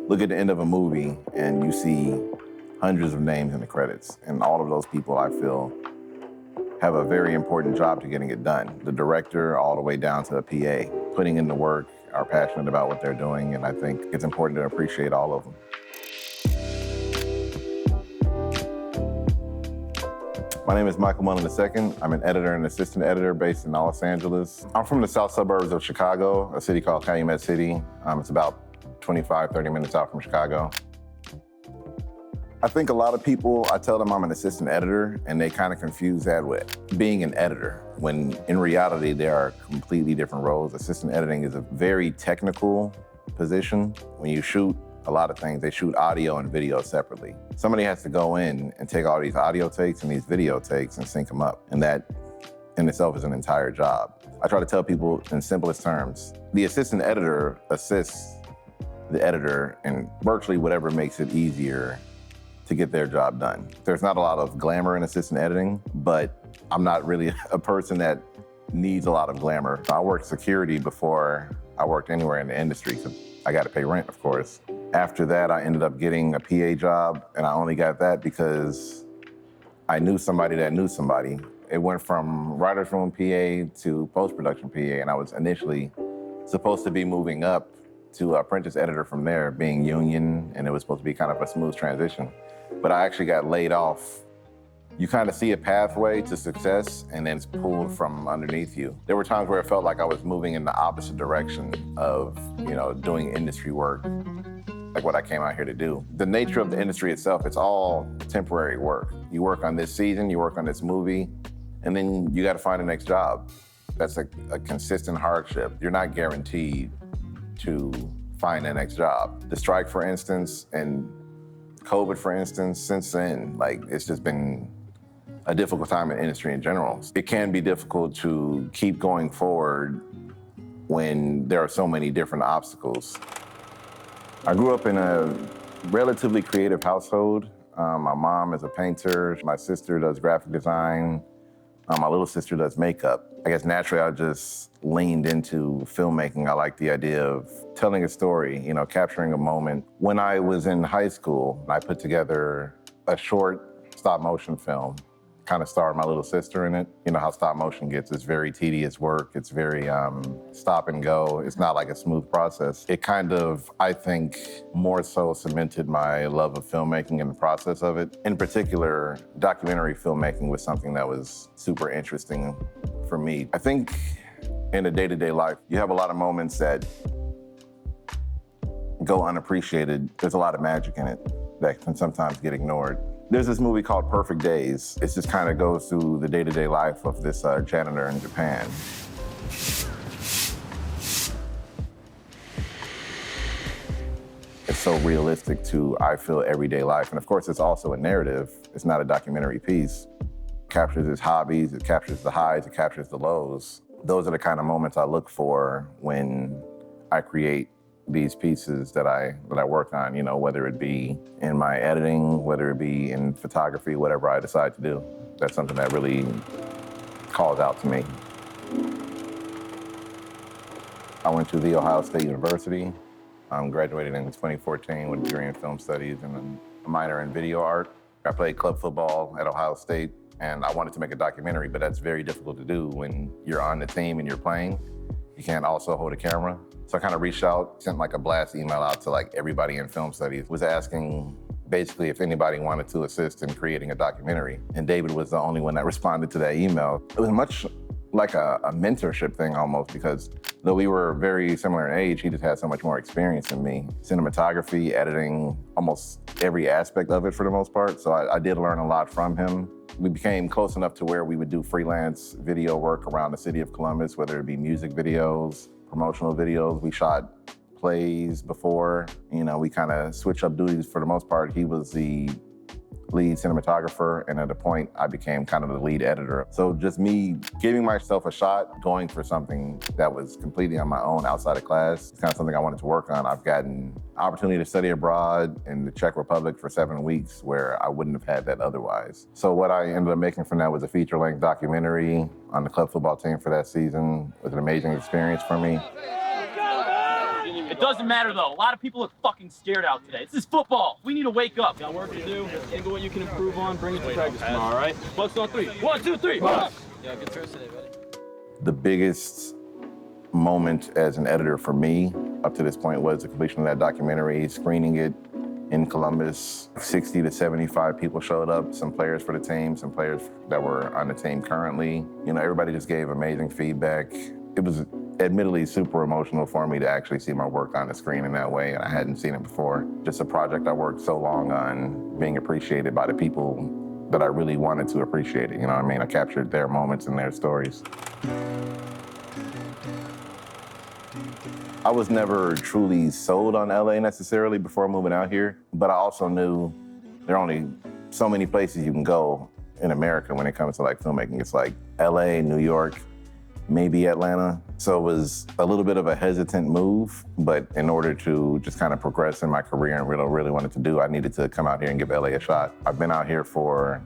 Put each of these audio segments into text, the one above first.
look at the end of a movie and you see hundreds of names in the credits, and all of those people, I feel, have a very important job to getting it done. The director all the way down to a PA, putting in the work, are passionate about what they're doing, and I think it's important to appreciate all of them. My name is Michael Mullen II. I'm an editor and assistant editor based in Los Angeles. I'm from the south suburbs of Chicago, a city called Calumet City. It's about 25, 30 minutes out from Chicago. I think a lot of people, I tell them I'm an assistant editor, and they kind of confuse that with being an editor, when in reality, there are completely different roles. Assistant editing is a very technical position. When you shoot a lot of things, they shoot audio and video separately. Somebody has to go in and take all these audio takes and these video takes and sync them up, and that in itself is an entire job. I try to tell people in simplest terms, the assistant editor assists the editor in virtually whatever makes it easier to get their job done. There's not a lot of glamour in assistant editing, but I'm not really a person that needs a lot of glamour. I worked security before I worked anywhere in the industry, so I got to pay rent, of course. After that, I ended up getting a PA job, and I only got that because I knew somebody that knew somebody. It went from writer's room PA to post-production PA, and I was initially supposed to be moving up to apprentice editor from there, being union, and it was supposed to be kind of a smooth transition. But I actually got laid off. You kind of see a pathway to success, and then it's pulled from underneath you. There were times where it felt like I was moving in the opposite direction of, doing industry work, like what I came out here to do. The nature of the industry itself, it's all temporary work. You work on this season, you work on this movie, and then you got to find the next job. That's a consistent hardship. You're not guaranteed to find the next job. The strike, for instance, and COVID, for instance, since then, it's just been a difficult time in industry in general. It can be difficult to keep going forward when there are so many different obstacles. I grew up in a relatively creative household. My mom is a painter. My sister does graphic design. My little sister does makeup. I guess naturally I just leaned into filmmaking. I like the idea of telling a story, capturing a moment. When I was in high school, I put together a short stop motion film, kind of starred my little sister in it. You know how stop motion gets. It's very tedious work. It's very stop and go. It's not like a smooth process. It kind of, I think, more so cemented my love of filmmaking in the process of it. In particular, documentary filmmaking was something that was super interesting for me. I think in a day-to-day life, you have a lot of moments that go unappreciated. There's a lot of magic in it that can sometimes get ignored. There's this movie called Perfect Days. It just kind of goes through the day-to-day life of this janitor in Japan. It's so realistic to, I feel, everyday life. And of course, it's also a narrative. It's not a documentary piece. It captures his hobbies, it captures the highs, it captures the lows. Those are the kind of moments I look for when I create these pieces that I work on, whether it be in my editing, whether it be in photography, whatever I decide to do. That's something that really calls out to me. I went to The Ohio State University. Graduated in 2014 with a degree in film studies and a minor in video art. I played club football at Ohio State, and I wanted to make a documentary, but that's very difficult to do when you're on the team and you're playing. You can't also hold a camera. So I kind of reached out, sent a blast email out to everybody in film studies, was asking basically if anybody wanted to assist in creating a documentary. And David was the only one that responded to that email. It was much like a mentorship thing almost, because though we were very similar in age, he just had so much more experience than me. Cinematography, editing, almost every aspect of it for the most part. So I did learn a lot from him. We became close enough to where we would do freelance video work around the city of Columbus, whether it be music videos, promotional videos. We shot plays before. We kind of switch up duties for the most part. He was the lead cinematographer, and at a point, I became kind of the lead editor. So just me giving myself a shot, going for something that was completely on my own outside of class, it's kind of something I wanted to work on. I've gotten opportunity to study abroad in the Czech Republic for 7 weeks, where I wouldn't have had that otherwise. So what I ended up making from that was a feature-length documentary on the club football team for that season. It was an amazing experience for me. It doesn't matter though. A lot of people look fucking scared out today. This is football. We need to wake up. Got work to do. Think of what you can improve on. Bring it to practice tomorrow, all right? Bust on 3. 1, 2, 3. Bust. Yeah, good throws today, buddy. The biggest moment as an editor for me up to this point was the completion of that documentary, screening it in Columbus. 60 to 75 people showed up, some players for the team, some players that were on the team currently. You know, everybody just gave amazing feedback. It was admittedly super emotional for me to actually see my work on the screen in that way, and I hadn't seen it before. Just a project I worked so long on, being appreciated by the people that I really wanted to appreciate it, you know what I mean? I captured their moments and their stories. I was never truly sold on LA necessarily before moving out here, but I also knew there are only so many places you can go in America when it comes to like filmmaking. It's like LA, New York, maybe Atlanta. So it was a little bit of a hesitant move, but in order to just kind of progress in my career and really wanted to do, I needed to come out here and give LA a shot. I've been out here for,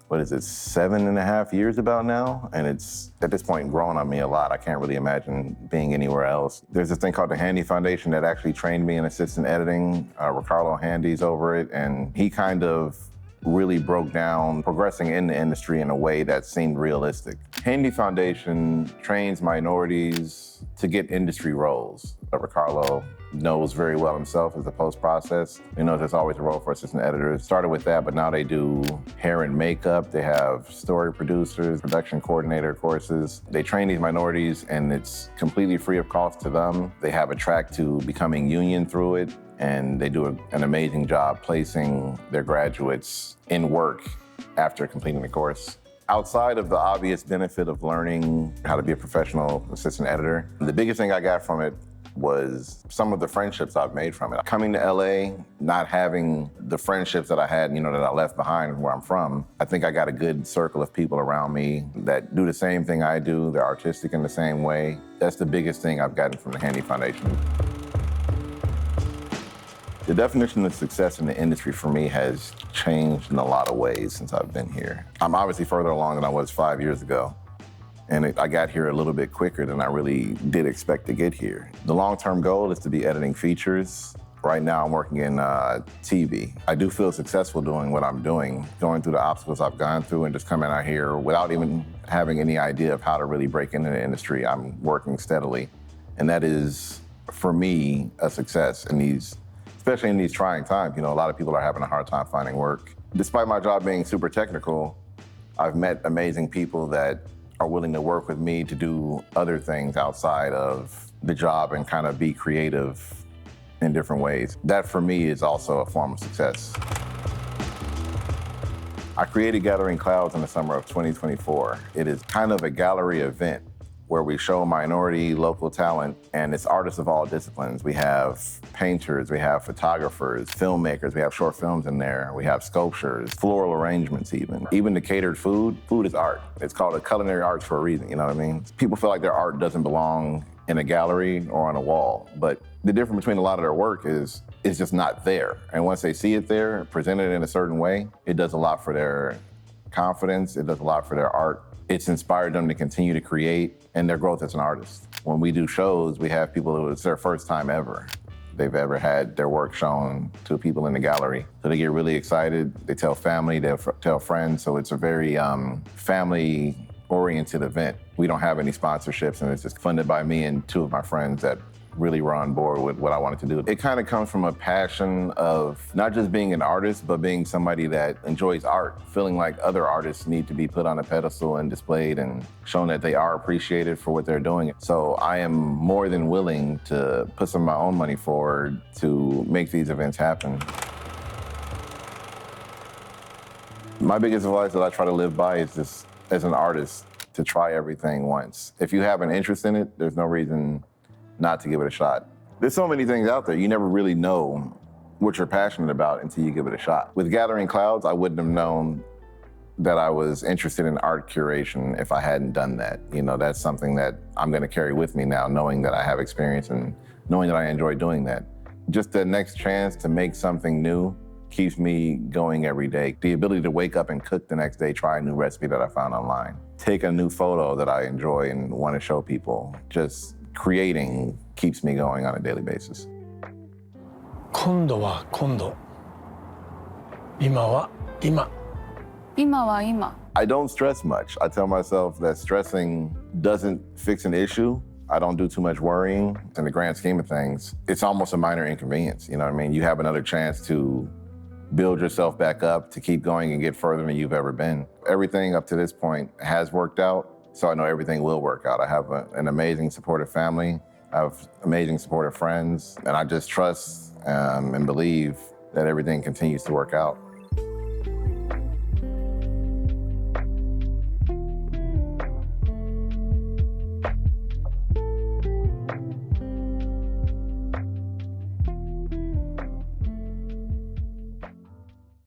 7.5 years about now? And it's, at this point, grown on me a lot. I can't really imagine being anywhere else. There's this thing called the Handy Foundation that actually trained me in assistant editing. Ricardo Handy's over it, and he kind of really broke down progressing in the industry in a way that seemed realistic. Handy Foundation trains minorities to get industry roles. Ricardo knows very well himself as the post-process. He knows there's always a role for assistant editors. Started with that, but now they do hair and makeup. They have story producers, production coordinator courses. They train these minorities and it's completely free of cost to them. They have a track to becoming union through it, and they do an amazing job placing their graduates in work after completing the course. Outside of the obvious benefit of learning how to be a professional assistant editor, the biggest thing I got from it was some of the friendships I've made from it. Coming to LA, not having the friendships that I had, that I left behind where I'm from, I think I got a good circle of people around me that do the same thing I do. They're artistic in the same way. That's the biggest thing I've gotten from the Handy Foundation. The definition of success in the industry for me has changed in a lot of ways since I've been here. I'm obviously further along than I was 5 years ago. And I got here a little bit quicker than I really did expect to get here. The long-term goal is to be editing features. Right now I'm working in TV. I do feel successful doing what I'm doing, going through the obstacles I've gone through and just coming out here without even having any idea of how to really break into the industry. I'm working steadily. And that is, for me, a success in these, especially in these trying times. A lot of people are having a hard time finding work. Despite my job being super technical, I've met amazing people that are willing to work with me to do other things outside of the job and kind of be creative in different ways. That for me is also a form of success. I created Gathering Clouds in the summer of 2024. It is kind of a gallery event where we show minority local talent, and it's artists of all disciplines. We have painters, we have photographers, filmmakers, we have short films in there, we have sculptures, floral arrangements even. Even the catered food is art. It's called a culinary arts for a reason, you know what I mean? People feel like their art doesn't belong in a gallery or on a wall, but the difference between a lot of their work is it's just not there. And once they see it there, presented in a certain way, it does a lot for their confidence, it does a lot for their art. It's inspired them to continue to create and their growth as an artist. When we do shows, we have people who it's their first time ever they've ever had their work shown to people in the gallery. So they get really excited. They tell family, they tell friends. So it's a very family-oriented event. We don't have any sponsorships, and it's just funded by me and two of my friends that really were on board with what I wanted to do. It kind of comes from a passion of not just being an artist, but being somebody that enjoys art, feeling like other artists need to be put on a pedestal and displayed and shown that they are appreciated for what they're doing. So I am more than willing to put some of my own money forward to make these events happen. My biggest advice that I try to live by is just, as an artist, to try everything once. If you have an interest in it, there's no reason not to give it a shot. There's so many things out there. You never really know what you're passionate about until you give it a shot. With Gathering Clouds, I wouldn't have known that I was interested in art curation if I hadn't done that. That's something that I'm gonna carry with me now, knowing that I have experience and knowing that I enjoy doing that. Just the next chance to make something new keeps me going every day. The ability to wake up and cook the next day, try a new recipe that I found online, take a new photo that I enjoy and wanna show people, just creating keeps me going on a daily basis. 今度は今度。今は今。今は今。 I don't stress much. I tell myself that stressing doesn't fix an issue. I don't do too much worrying. In the grand scheme of things, it's almost a minor inconvenience. You know what I mean? You have another chance to build yourself back up, to keep going and get further than you've ever been. Everything up to this point has worked out, so I know everything will work out. I have an amazing supportive family. I have amazing supportive friends, and I just trust and believe that everything continues to work out.